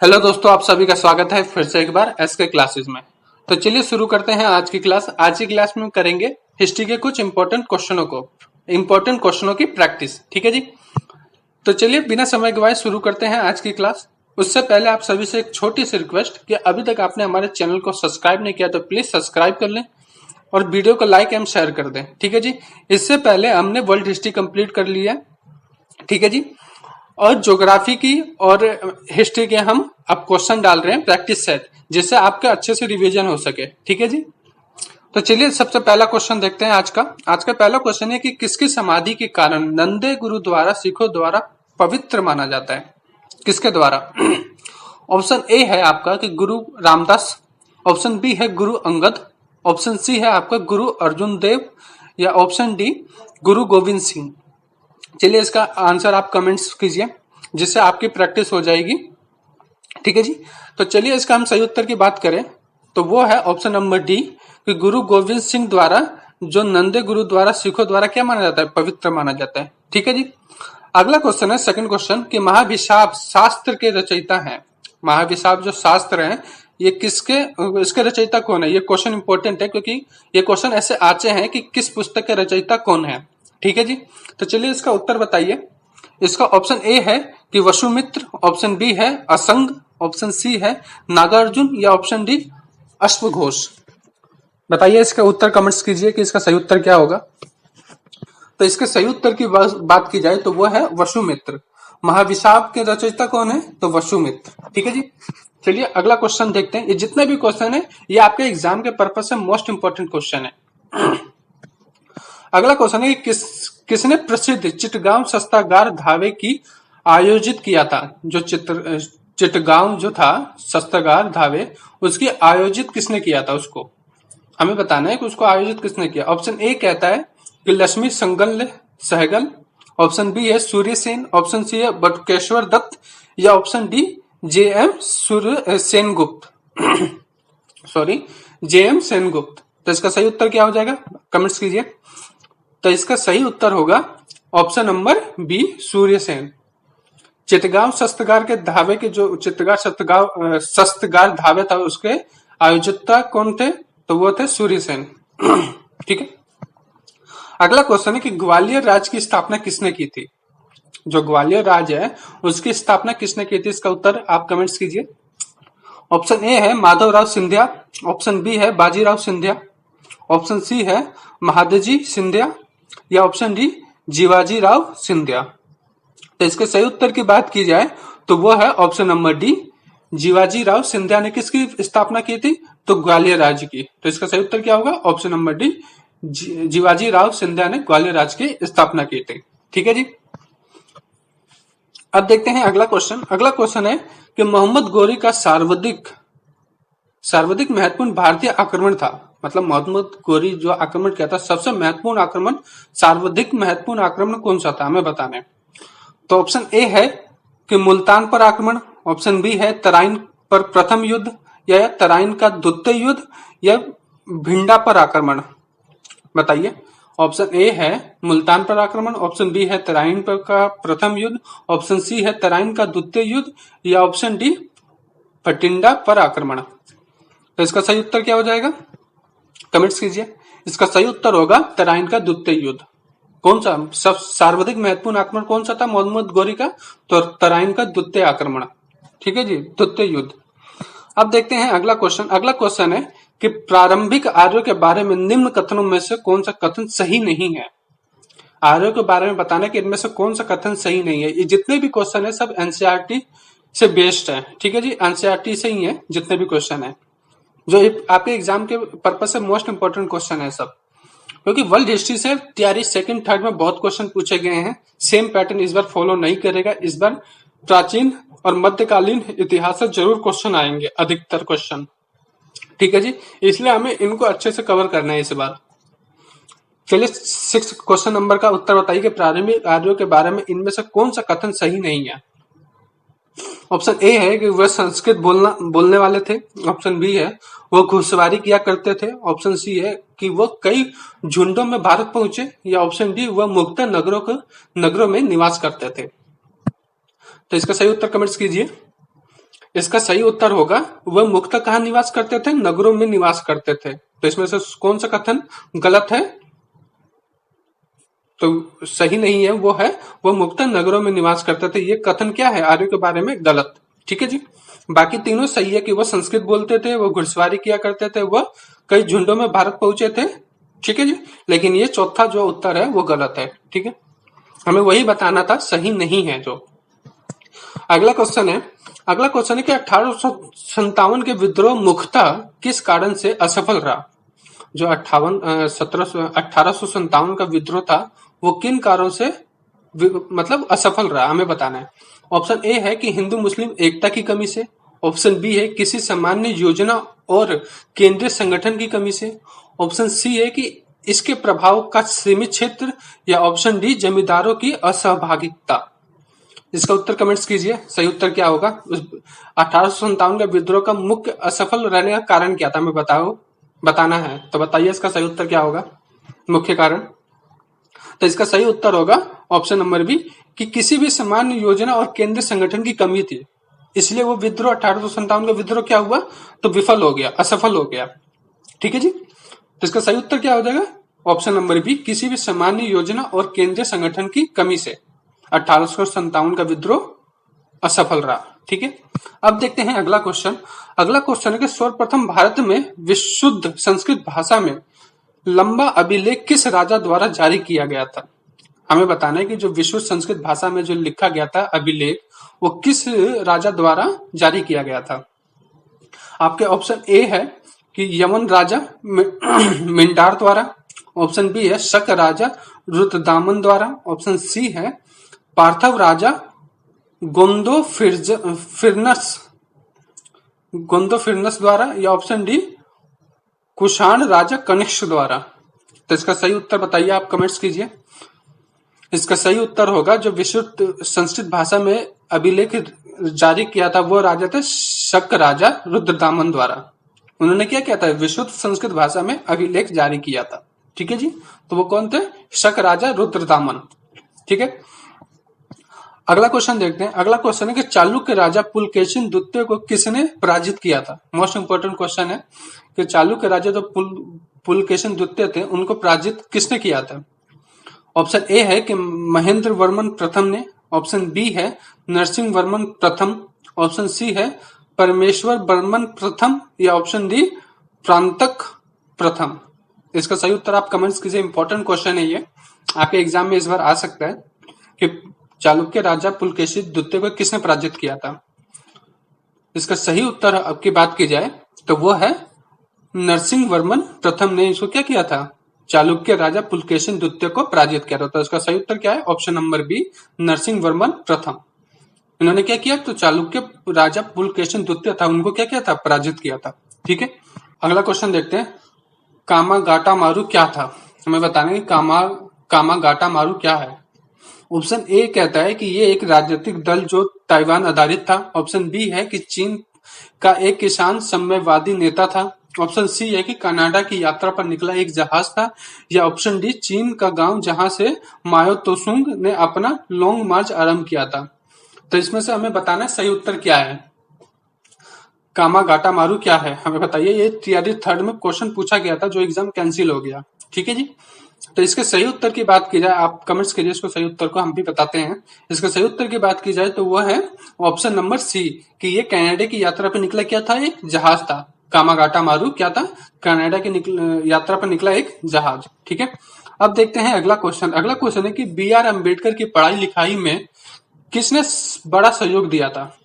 Hello दोस्तों, आप सभी का स्वागत है फिर से एक बार एसके क्लासेस में। तो चलिए शुरू करते हैं आज की क्लास। आज की क्लास में करेंगे हिस्ट्री के कुछ इंपॉर्टेंट क्वेश्चनों की प्रैक्टिस। ठीक है जी। तो चलिए बिना समय गवाए शुरू करते हैं आज की क्लास। उससे पहले आप सभी से एक छोटी सी रिक्वेस्ट कि अभी तक आपने हमारे चैनल को सब्सक्राइब नहीं किया तो प्लीज सब्सक्राइब कर लें और वीडियो को लाइक एंड शेयर कर दें। ठीक है जी। इससे पहले हमने वर्ल्ड हिस्ट्री कंप्लीट कर लिया है। ठीक है जी। और ज्योग्राफी की और हिस्ट्री के हम अब क्वेश्चन डाल रहे हैं प्रैक्टिस सेट, जिससे आपके अच्छे से रिवीजन हो सके। ठीक है जी। तो चलिए सबसे पहला क्वेश्चन देखते हैं आज का पहला क्वेश्चन है कि किसकी समाधि के कारण नंदे गुरु द्वारा सिखों द्वारा पवित्र माना जाता है? किसके द्वारा? ऑप्शन ए है आपका कि गुरु रामदास, ऑप्शन बी है गुरु अंगद, ऑप्शन सी है आपका गुरु अर्जुन देव, या ऑप्शन डी गुरु गोविंद सिंह। चलिए इसका आंसर आप कमेंट्स कीजिए, जिससे आपकी प्रैक्टिस हो जाएगी। ठीक है जी। तो चलिए इसका हम सही उत्तर की बात करें तो वो है ऑप्शन नंबर डी कि गुरु गोविंद सिंह द्वारा, जो नंदे गुरु द्वारा सिखों द्वारा क्या माना जाता है? पवित्र माना जाता है। ठीक है जी। अगला क्वेश्चन है सेकंड क्वेश्चन कि महाभिशाप शास्त्र के रचयिता हैं। महाभिशाप जो शास्त्र है ये किसके, इसके रचयिता कौन है? ये क्वेश्चन इंपॉर्टेंट है क्योंकि ये क्वेश्चन ऐसे आते हैं कि किस पुस्तक के रचयिता कौन है। ठीक है जी। तो चलिए इसका उत्तर बताइए। इसका ऑप्शन ए है कि वसुमित्र, ऑप्शन बी है असंग, ऑप्शन सी है नागार्जुन, या ऑप्शन डी अश्वघोष। बताइए इसका उत्तर कमेंट्स कीजिए कि इसका सही उत्तर क्या होगा। तो इसके सही उत्तर की बात की जाए तो वो है वसुमित्र। महाभिशाप के रचयिता कौन है? तो वसुमित्र। ठीक है जी। चलिए अगला क्वेश्चन देखते हैं। ये जितने भी क्वेश्चन है ये आपके एग्जाम के पर्पज से मोस्ट इंपोर्टेंट क्वेश्चन है। अगला क्वेश्चन है कि किसने प्रसिद्ध चिटगांव शस्त्रागार धावे की आयोजित किया था? जो चिटगांव जो था शस्त्रागार धावे, उसकी आयोजित किसने किया था? उसको हमें बताना है कि उसको आयोजित किसने किया। ऑप्शन ए कहता है कि लक्ष्मी संगल सहगल, ऑप्शन बी है सूर्य सेन, ऑप्शन सी है बटुकेश्वर दत्त, या ऑप्शन डी जे एम सूर्य सेनगुप्त। सॉरी, जे एम सेनगुप्त। तो इसका सही उत्तर क्या हो जाएगा? कमेंट्स कीजिए। तो इसका सही उत्तर होगा option number B Suryasen. Chittagong शस्त्रागार के धावे के जो शस्त्रागार धावे था उसके आयोजकता कौन थे? तो वो थे सूर्यसेन। ठीक है। अगला क्वेश्चन है कि ग्वालियर राज्य की स्थापना किसने की थी? जो ग्वालियर राज्य है उसकी स्थापना किसने की थी? इसका उत्तर आप कमेंट्स कीजिए। ऑप्शन ए है माधवराव सिंधिया, ऑप्शन बी है बाजीराव सिंधिया, ऑप्शन सी है महादजी सिंधिया, या ऑप्शन डी जीवाजी राव सिंधिया। तो इसके सही उत्तर की बात की जाए तो वो है option number D Jiwaji Rao Scindia ने किसकी स्थापना की थी? तो ग्वालियर राज्य की। तो इसका सही उत्तर क्या होगा? Option number D Jiwaji Rao Scindia ने ग्वालियर राज्य की स्थापना की थी। ठीक है जी। अब देखते हैं अगला क्वेश्चन। अगला क्वेश्चन है कि मोहम्मद गोरी का सर्वाधिक महत्वपूर्ण भारतीय आक्रमण था। मतलब मोहम्मद गोरी जो आक्रमण किया था, सबसे महत्वपूर्ण आक्रमण, सर्वाधिक महत्वपूर्ण आक्रमण कौन सा था? हमें बताना है। तो ऑप्शन ए है कि मुल्तान पर आक्रमण, ऑप्शन बी है तराइन पर प्रथम युद्ध, या तराइन का द्वितीय युद्ध, या भिंडा पर आक्रमण। बताइए। ऑप्शन ए है मुल्तान पर आक्रमण, ऑप्शन बी है तराइन पर का प्रथम युद्ध, ऑप्शन सी है तराइन का द्वितीय युद्ध, या ऑप्शन डी भटिंडा पर आक्रमण। तो इसका सही उत्तर क्या हो जाएगा? कमेंट्स कीजिए। इसका सही उत्तर होगा तराइन का द्वितीय युद्ध। कौन सा सब सर्वाधिक महत्वपूर्ण आक्रमण कौन सा था मोहम्मद गोरी का? तो तराइन का द्वितीय आक्रमण। ठीक है जी, द्वितीय युद्ध। अब देखते हैं अगला क्वेश्चन। अगला क्वेश्चन है कि प्रारंभिक आर्यों के बारे में निम्न कथनों में से कौन सा कथन सही नहीं है? आर्यों के बारे में बताना कि इनमें से कौन सा कथन सही नहीं है। ये जितने भी क्वेश्चन है सब एनसीईआरटी से बेस्ड है। ठीक है जी, एनसीईआरटी से ही है जितने भी क्वेश्चन है, जो आपके एग्जाम के पर्पज से मोस्ट इंपोर्टेंट क्वेश्चन है सब। क्योंकि वर्ल्ड हिस्ट्री से तैयारी सेकंड थर्ड में बहुत क्वेश्चन पूछे गए हैं। सेम पैटर्न इस बार फॉलो नहीं करेगा। इस बार प्राचीन और मध्यकालीन इतिहास से जरूर क्वेश्चन आएंगे, अधिकतर क्वेश्चन। ठीक है जी, इसलिए हमें इनको अच्छे से कवर करना है इस बार। चलिए 6 क्वेश्चन नंबर का उत्तर बताइए कि प्रारंभिक आर्यों के बारे में इनमें से कौन सा कथन सही नहीं है। ऑप्शन ए है कि वह संस्कृत बोलने वाले थे, ऑप्शन बी है वो घुड़सवारी किया करते थे, ऑप्शन सी है कि वह कई झुंडों में भारत पहुंचे, या ऑप्शन डी वह मुख्यतः नगरों में निवास करते थे। तो इसका सही उत्तर कमेंट्स कीजिए। इसका सही उत्तर होगा वह मुख्यतः कहाँ निवास करते थे, नगरों में निवास करते थे। तो इसमें से कौन सा कथन गलत है, तो सही नहीं है, वो है वो मुख्यतः नगरों में निवास करते थे। ये कथन क्या है, आर्यों के बारे में गलत। ठीक है जी। बाकी तीनों सही है कि वो संस्कृत बोलते थे, वो घुड़सवारी किया करते थे, वो कई झुंडों में भारत पहुंचे थे। ठीक है जी। लेकिन ये चौथा जो उत्तर है वो गलत है। ठीक है, हमें वही बताना था, सही नहीं है जो। अगला क्वेश्चन है कि 1857 के विद्रोह मुख्यतः किस कारण से असफल रहा। जो 1857 का विद्रोह था वो किन कारणों से मतलब असफल रहा, हमें बताना है। ऑप्शन ए है कि हिंदू मुस्लिम एकता की कमी से, ऑप्शन बी है किसी सामान्य योजना और केंद्रीय संगठन की कमी से, ऑप्शन सी है कि इसके प्रभाव का सीमित क्षेत्र, या ऑप्शन डी जमींदारों की असहभागिता। इसका उत्तर कमेंट्स कीजिए, सही उत्तर क्या होगा। 1857 का विद्रोह का मुख्य असफल रहने का कारण क्या था, हमें बताना है। तो बताइए इसका सही उत्तर क्या होगा, मुख्य कारण। तो इसका सही उत्तर होगा ऑप्शन नंबर बी, कि किसी भी सामान्य योजना और केंद्रीय संगठन की कमी थी, इसलिए वो विद्रोह 1857 का विद्रोह क्या हुआ, तो विफल हो गया, असफल हो गया। ठीक है जी। तो इसका सही उत्तर क्या हो जाएगा, ऑप्शन नंबर बी, किसी भी सामान्य योजना और केंद्रीय संगठन की कमी से 1857 का विद्रोह असफल रहा। ठीक है, अब देखते हैं अगला क्वेश्चन। अगला क्वेश्चन है कि सर्वप्रथम भारत में विशुद्ध संस्कृत भाषा में लंबा अभिलेख किस राजा द्वारा जारी किया गया था। हमें बताना है कि जो विशुद्ध संस्कृत भाषा में जो लिखा गया था अभिलेख, वो किस राजा द्वारा जारी किया गया था। आपके ऑप्शन ए है कि यमन राजा मिंडार द्वारा, ऑप्शन बी है शक राजा रुद्रदामन द्वारा, ऑप्शन सी है पार्थव राजा गोंदोफिरनस द्वारा, या ऑप्शन डी कुषाण राजा कनिष्क द्वारा। तो इसका सही उत्तर बताइए, आप कमेंट्स कीजिए। इसका सही उत्तर होगा जो विशुद्ध संस्कृत भाषा में अभिलेख जारी किया था वो राजा थे शक राजा रुद्रदामन द्वारा। उन्होंने क्या किया था, विशुद्ध संस्कृत भाषा में अभिलेख जारी किया था। ठीक है जी। तो वो कौन थे, शक राजा रुद्रदामन। ठीक है, अगला क्वेश्चन देखते हैं। अगला क्वेश्चन है कि चालुक्य राजा पुलकेशिन द्वितीय को किसने पराजित किया था। मोस्ट इंपोर्टेंट क्वेश्चन है कि चालुक्य राजा जो पुलकेशिन द्वितीय थे उनको पराजित किसने किया था। ऑप्शन ए है कि महेंद्र वर्मन प्रथम ने, ऑप्शन बी है नरसिंह वर्मन प्रथम, ऑप्शन सी है परमेश्वर वर्मन प्रथम, या ऑप्शन डी प्रांतक प्रथम। इसका सही उत्तर आप कमेंट्स कीजिए, इंपॉर्टेंट क्वेश्चन है ये, आपके एग्जाम में इस बार आ सकता है कि चालुक्य राजा पुलकेशिन द्वितीय को किसने पराजित किया था। इसका सही उत्तर अब की बात की जाए तो वो है नरसिंह वर्मन प्रथम ने इसको क्या किया था, चालुक्य राजा पुलकेशिन द्वितीय को पराजित किया था। तो इसका सही उत्तर क्या है, option number B Narasimha Varman प्रथम। इन्होंने क्या किया, तो चालुक्य राजा पुलकेशिन द्वितीय था उनको क्या किया था, पराजित किया था। ठीक है, अगला क्वेश्चन देखते हैं। कामागाटा मारू क्या था, हमें बताना है कामागाटा मारू क्या है। ऑप्शन ए कहता है कि ये एक राजनीतिक दल जो ताइवान आधारित था, ऑप्शन बी है कि चीन का एक किसान साम्यवादी नेता था, ऑप्शन सी है कि कनाडा की यात्रा पर निकला एक जहाज था, या ऑप्शन डी चीन का गांव जहां से माओ त्सुंग ने अपना लॉन्ग मार्च आरंभ किया था। तो इसमें से हमें बताना है सही उत्तर क्या है, कामागाटा मारू क्या है, हमें बताइए। ये तैयारी थर्ड में क्वेश्चन पूछा गया था जो एग्जाम कैंसिल हो गया। ठीक है जी। तो इसके सही उत्तर की बात की जाए, आप कमेंट्स कीजिए इसको सही उत्तर को, हम भी बताते हैं। इसके सही उत्तर की बात की जाए तो वो है ऑप्शन नंबर सी, कि ये कनाडा की यात्रा पर निकला क्या था, एक जहाज था। कामागाटा मारू क्या था, कनाडा की यात्रा पर निकला एक जहाज। ठीक है, अब देखते हैं अगला क्वेश्चन। अगला क्वेश्चन है कि बी आर अम्बेडकर की पढ़ाई लिखाई में किसने बड़ा सहयोग दिया था।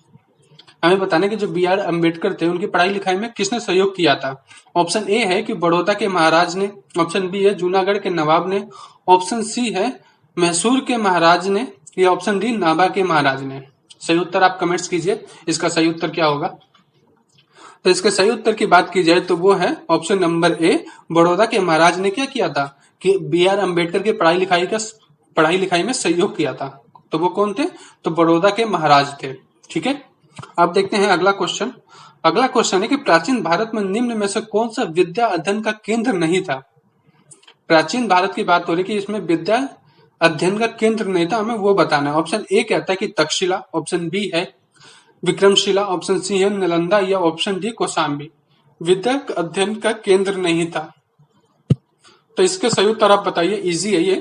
हमें बताना कि जो बी आर अम्बेडकर थे उनकी पढ़ाई लिखाई में किसने सहयोग किया था। ऑप्शन ए है कि बड़ौदा के महाराज ने, ऑप्शन बी है जूनागढ़ के नवाब ने, ऑप्शन सी है मैसूर के महाराज ने, या ऑप्शन डी नाभा के महाराज ने। सही उत्तर आप कमेंट्स कीजिए, इसका सही उत्तर क्या होगा। तो इसके सही उत्तर की बात की जाए तो वो है ऑप्शन नंबर ए, बड़ौदा के महाराज ने क्या किया था कि बी आर अम्बेडकर की पढ़ाई लिखाई में सहयोग किया था। तो वो कौन थे, तो बड़ौदा के महाराज थे। ठीक है, अब देखते हैं अगला क्वेश्चन। अगला क्वेश्चन है कि प्राचीन भारत में निम्न में से कौन सा विद्या अध्ययन का केंद्र नहीं था। प्राचीन भारत की बात हो रही है कि इसमें विद्या अध्ययन का केंद्र नहीं था, हमें वो बताना है। ऑप्शन ए कहता है कि तक्षशिला, ऑप्शन बी है विक्रमशिला, ऑप्शन सी है नालंदा, या ऑप्शन डी कौशाम्बी विद्या अध्ययन का केंद्र नहीं था। तो इसके सही उत्तर आप बताइए, इजी है ये।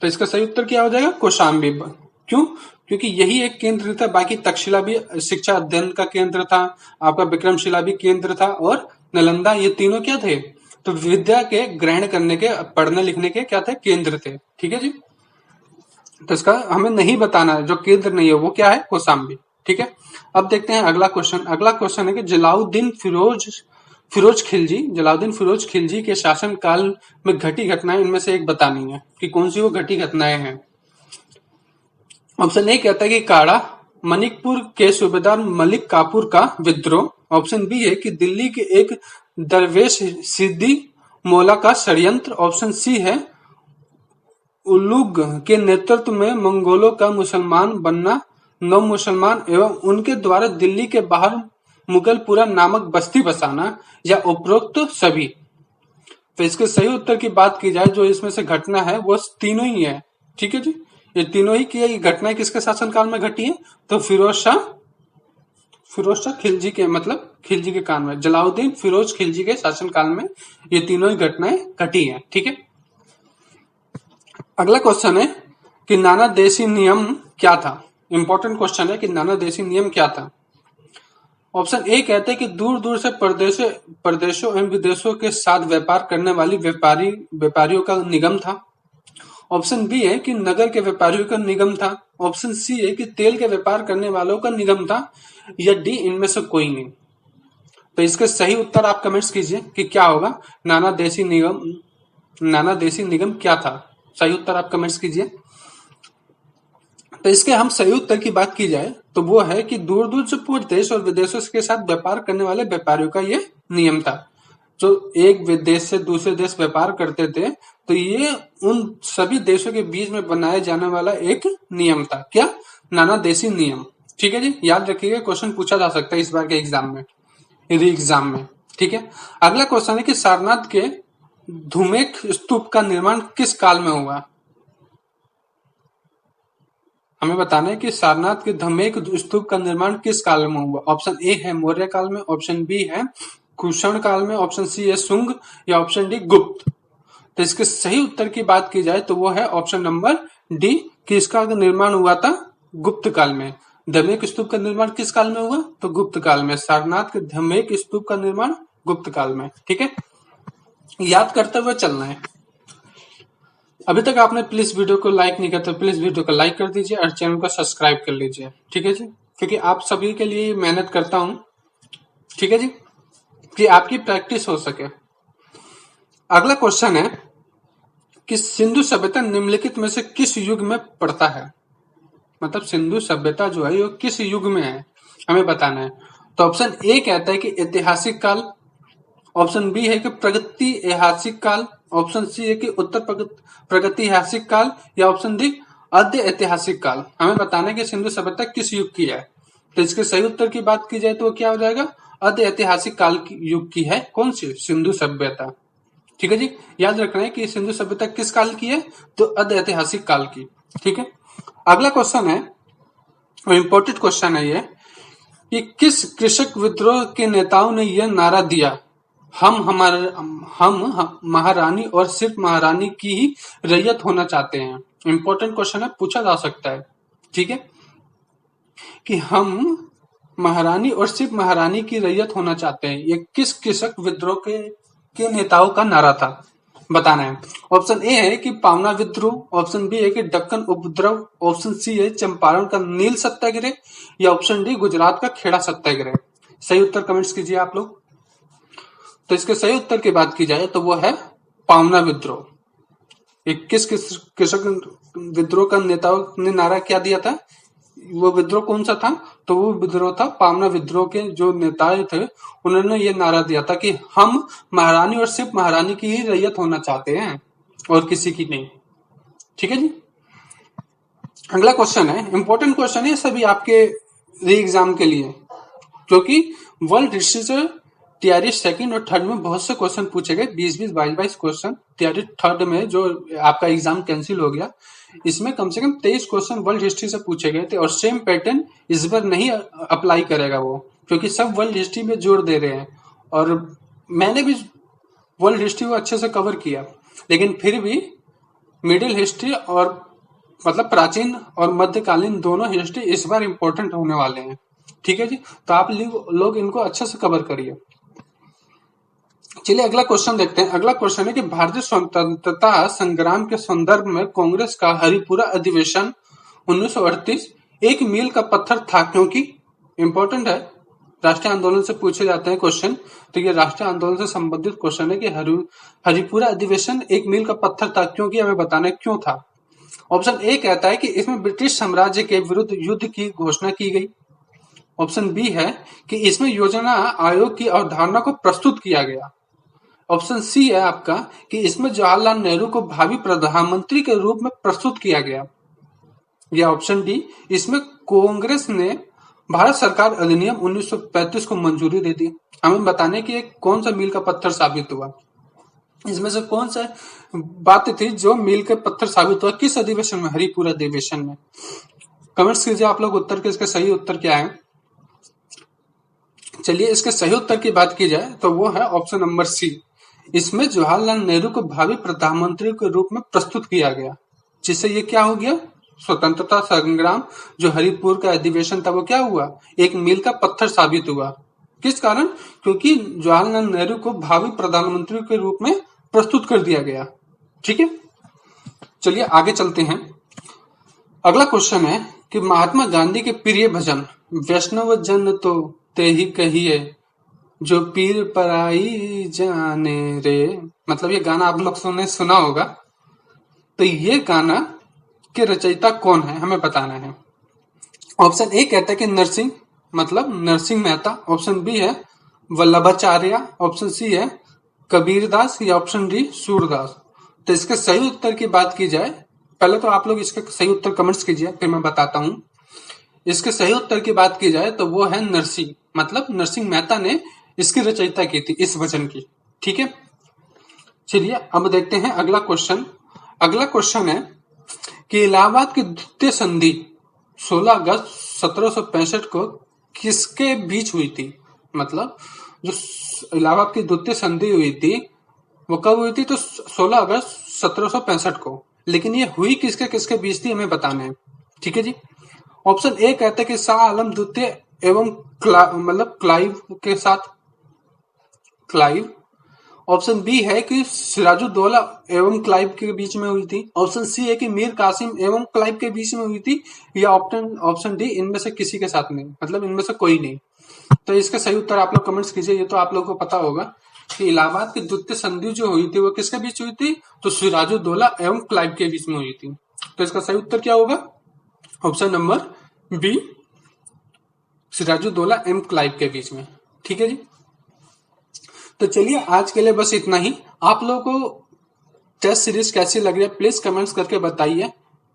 तो इसका सही उत्तर क्या हो जाएगा? कौशाम्बी। क्यों? क्योंकि यही एक केंद्र था, बाकी तक्षशिला भी शिक्षा अध्ययन का केंद्र था, आपका विक्रमशिला भी केंद्र था, और नालंदा, ये तीनों क्या थे? तो विद्या के ग्रहण करने के, पढ़ने लिखने के क्या थे? केंद्र थे। ठीक है जी। तो इसका हमें नहीं बताना है, जो केंद्र नहीं है वो क्या है? कौशाम्बी। ठीक है। अब देखते हैं अगला क्वेश्चन। अगला क्वेश्चन है कि जलाउद्दीन फिरोज खिलजी के शासन काल में घटी घटनाएं इनमें से एक बतानी है, कि कौन सी वो घटी घटनाएं हैं। ऑप्शन ए कहता है कि काड़ा, मणिकपुर के सूबेदार मलिक काफूर का विद्रोह। ऑप्शन बी है कि दिल्ली के एक दरवेश सिद्दी मौला का षड्यंत्र। ऑप्शन सी है उलुग के नेतृत्व में मंगोलों का मुसलमान बनना, नव मुसलमान एवं उनके द्वारा दिल्ली के बाहर मुगलपुरा नामक बस्ती बसाना, या उपरोक्त सभी। तो इसके सही उत्तर की बात की जाए, जो इसमें से घटना है वो तीनों ही है। ठीक है जी। ये तीनों ही की घटनाएं किसके शासनकाल में घटी है? तो फिरोज शाह खिलजी के, मतलब खिलजी के काल में, जलाउद्दीन फिरोज खिलजी के शासनकाल में ये तीनों ही घटनाएं घटी हैं। ठीक है। अगला क्वेश्चन है कि नाना देशी नियम क्या था। इंपॉर्टेंट क्वेश्चन है कि नाना देशी नियम क्या था। ऑप्शन ए कहते हैं कि दूर दूर से प्रदेशों एवं विदेशों के साथ व्यापार करने वाली व्यापारियों का निगम था। ऑप्शन बी है कि नगर के व्यापारियों का निगम था। ऑप्शन सी है कि तेल के व्यापार करने वालों का निगम था, या डी इनमें से कोई नहीं। तो इसके सही उत्तर आप कमेंट्स कीजिए कि क्या होगा। नाना देशी निगम क्या था? सही उत्तर आप कमेंट्स कीजिए। तो इसके हम सही उत्तर की बात की जाए तो वो है कि दूर दूर से पूरे देश और विदेशों के साथ व्यापार करने वाले व्यापारियों का ये नियम था। जो एक देश से दूसरे देश व्यापार करते थे, तो ये उन सभी देशों के बीच में बनाया जाने वाला एक नियम था। क्या? नाना देशी नियम। ठीक है जी। याद रखिएगा, क्वेश्चन पूछा जा सकता है इस बार के एग्जाम में, री एग्जाम में। ठीक है। अगला क्वेश्चन है कि सारनाथ के धूमेक स्तूप का निर्माण किस काल में हुआ? हमें बताना है कि सारनाथ के धमेक स्तूप का निर्माण किस काल में हुआ। ऑप्शन ए है मौर्य काल में, ऑप्शन बी है कुषाण काल में, ऑप्शन सी है शुंग, या ऑप्शन डी गुप्त। तो इसके सही उत्तर की बात की जाए तो वो है ऑप्शन नंबर डी, कि इसका निर्माण हुआ था गुप्त काल में। धमेक स्तूप का निर्माण किस काल में हुआ? तो गुप्त काल में। सारनाथ के धमेक स्तूप का निर्माण गुप्त काल में। ठीक है। याद करते हुए चलना है। अभी तक आपने प्लीज वीडियो को लाइक नहीं किया तो प्लीज वीडियो को लाइक कर दीजिए और चैनल को सब्सक्राइब कर लीजिए। ठीक है जी। क्योंकि आप सभी के लिए मेहनत करता हूं। ठीक है जी, कि आपकी प्रैक्टिस हो सके। अगला क्वेश्चन है कि सिंधु सभ्यता निम्नलिखित में से किस युग में पड़ता है? मतलब सिंधु सभ्यता जो है वो किस युग में है, हमें बताना है। तो ऑप्शन ए कहता है कि ऐतिहासिक काल, ऑप्शन बी है कि प्रगति ऐतिहासिक काल, ऑप्शन सी है कि उत्तर प्रगति ऐतिहासिक काल, या ऑप्शन डी अद्य ऐतिहासिक काल। हमें बताना है कि सिंधु सभ्यता किस युग की है। तो इसके सही उत्तर की बात की जाए तो वो क्या हो जाएगा? अद्य ऐतिहासिक काल की युग की है। कौन सी? सिंधु सभ्यता। ठीक है जी। याद रखना है कि सिंधु सभ्यता किस काल की है? तो अद्य ऐतिहासिक काल की। ठीक है। अगला क्वेश्चन है, इंपॉर्टेंट क्वेश्चन है ये, कि किस कृषक विद्रोह के नेताओं ने यह नारा दिया, हम महारानी और सिर्फ महारानी की ही रैयत होना चाहते हैं। इंपॉर्टेंट क्वेश्चन है, पूछा जा सकता है। ठीक है, कि हम महारानी और सिर्फ महारानी की रैयत होना चाहते हैं, ये किस कृषक विद्रोह के नेताओं का नारा था, बताना है। ऑप्शन ए है कि पावना विद्रोह, ऑप्शन बी है कि दक्कन उपद्रव, ऑप्शन सी है चंपारण का नील सत्याग्रह, या ऑप्शन डी गुजरात का खेड़ा सत्याग्रह। सही उत्तर कमेंट्स कीजिए आप लोग। तो इसके सही उत्तर की बात की जाए तो वो है पावना विद्रोह। किस कृषक विद्रोह का नेताओं ने नारा क्या दिया था? वो विद्रोह कौन सा था? तो वो विद्रोह था पावना विद्रोह के जो नेता थे, उन्होंने ये नारा दिया था कि हम महारानी और सिर्फ महारानी की ही रैयत होना चाहते हैं और किसी की नहीं। ठीक है जी। अगला क्वेश्चन है, इंपॉर्टेंट क्वेश्चन है सभी आपके री एग्जाम के लिए, क्योंकि वर्ल्ड हिस्ट्री से तैयारी सेकंड और थर्ड में बहुत से क्वेश्चन पूछे गए, 20-20, 22-22 क्वेश्चन। तैयारी थर्ड में जो आपका एग्जाम कैंसिल हो गया, इसमें कम से कम 23 क्वेश्चन वर्ल्ड हिस्ट्री से पूछे गए थे, और सेम पैटर्न इस बार नहीं अप्लाई करेगा वो, क्योंकि सब वर्ल्ड हिस्ट्री में जोर दे रहे हैं। और मैंने भी वर्ल्ड हिस्ट्री को अच्छे से कवर किया, लेकिन फिर भी मिडिल हिस्ट्री और मतलब प्राचीन और मध्यकालीन दोनों हिस्ट्री इस बार इंपॉर्टेंट होने वाले हैं। ठीक है जी, तो आप लोग इनको अच्छे से कवर करिए। चलिए अगला क्वेश्चन देखते हैं। अगला क्वेश्चन है कि भारतीय स्वतंत्रता संग्राम के संदर्भ में कांग्रेस का हरिपुरा अधिवेशन 1938 एक मील का पत्थर था, क्योंकि इंपॉर्टेंट है, राष्ट्रीय आंदोलन से पूछे जाते हैं क्वेश्चन, तो ये राष्ट्रीय आंदोलन से संबंधित क्वेश्चन है कि हरिपुरा अधिवेशन एक मील का पत्थर था, क्योंकि हमें बताना है क्यों था। ऑप्शन ए कहता है कि इसमें ब्रिटिश साम्राज्य के विरुद्ध युद्ध की घोषणा की गई। ऑप्शन बी है कि इसमें योजना आयोग की अवधारणा को प्रस्तुत किया गया। ऑप्शन सी है आपका कि इसमें जवाहरलाल नेहरू को भावी प्रधानमंत्री के रूप में प्रस्तुत किया गया। या ऑप्शन डी, इसमें कांग्रेस ने भारत सरकार अधिनियम 1935 को मंजूरी दे दी। हमें बताने की कौन सा मील का पत्थर साबित हुआ, इसमें से कौन सा बात थी जो मील के पत्थर साबित हुआ, किस अधिवेशन में, हरिपुरा अधिवेशन में। कमेंट्स कीजिए आप लोग उत्तर के, इसके सही उत्तर क्या है। चलिए इसके सही उत्तर की बात की जाए तो वो है ऑप्शन नंबर सी, इसमें जवाहरलाल नेहरू को भावी प्रधानमंत्री के रूप में प्रस्तुत किया गया, जिससे ये क्या हो गया, स्वतंत्रता संग्राम जो हरिपुर का अधिवेशन था वो क्या हुआ, एक मील का पत्थर साबित हुआ। किस कारण, क्योंकि जवाहरलाल नेहरू को भावी प्रधानमंत्री के रूप में प्रस्तुत कर दिया गया। ठीक है, चलिए आगे चलते हैं। अगला क्वेश्चन है कि महात्मा गांधी के प्रिय भजन वैष्णव जन तो ते ही कहिए जो पीर पराई जाने रे, मतलब ये गाना आप लोग सुना होगा, तो ये गाना के रचयिता कौन है हमें बताना है। ऑप्शन ए कहता है कि नरसिंह, मतलब नरसिंह मेहता। ऑप्शन बी है वल्लभाचार्य। ऑप्शन सी है कबीरदास, या ऑप्शन डी सूरदास। तो इसके सही उत्तर की बात की जाए, पहले तो आप लोग इसके सही उत्तर कमेंट्स कीजिए, फिर मैं बताता हूं। इसके सही उत्तर की बात की जाए तो वो है नरसिंह, मतलब नरसिंह मेहता ने इसकी रचयिता की थी इस भजन की। ठीक है, चलिए अब देखते हैं अगला क्वेश्चन। अगला क्वेश्चन है कि इलाहाबाद की द्वितीय संधि 16 अगस्त 1765 को किसके बीच हुई थी। मतलब जो इलाहाबाद की द्वितीय संधि हुई थी वो कब हुई थी, तो 16 अगस्त 1765 को, लेकिन ये हुई किसके किसके बीच थी हमें बताना है। ठीक है जी, ऑप्शन ए कहते हैं कि शाह आलम द्वितीय एवं मतलब क्लाइव के साथ, क्लाइव। ऑप्शन बी है कि सिराजुद्दौला एवं क्लाइव के बीच में हुई थी। ऑप्शन सी है कि मीर कासिम एवं क्लाइव के बीच में हुई थी। या ऑप्शन डी इनमें से किसी के साथ नहीं, मतलब इनमें से कोई नहीं। तो इसका सही उत्तर आप लोग कमेंट्स कीजिए। ये तो आप लोगों को पता होगा कि इलाहाबाद की द्वितीय संधि जो हुई थी वो किसके बीच हुई थी, तो सिराजुद्दौला एवं क्लाइव के बीच में हुई थी। तो इसका सही उत्तर क्या होगा, ऑप्शन नंबर बी, सिराजुद्दौला एवं क्लाइव के बीच में। ठीक है जी, तो चलिए आज के लिए बस इतना ही। आप लोगों को टेस्ट सीरीज कैसी लग रही है प्लीज कमेंट्स करके बताइए।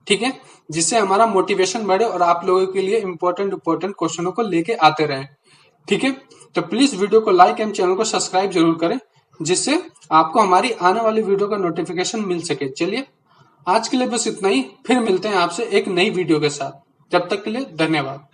ठीक है, जिससे हमारा मोटिवेशन बढ़े और आप लोगों के लिए इंपॉर्टेंट क्वेश्चनों को लेके आते रहें। ठीक है, तो प्लीज वीडियो को लाइक एंड चैनल को सब्सक्राइब जरूर करें, जिससे आपको हमारी आने वाली वीडियो का नोटिफिकेशन मिल सके। चलिए आज के लिए बस इतना ही, फिर मिलते हैं आपसे एक नई वीडियो के साथ। जब तक के लिए धन्यवाद।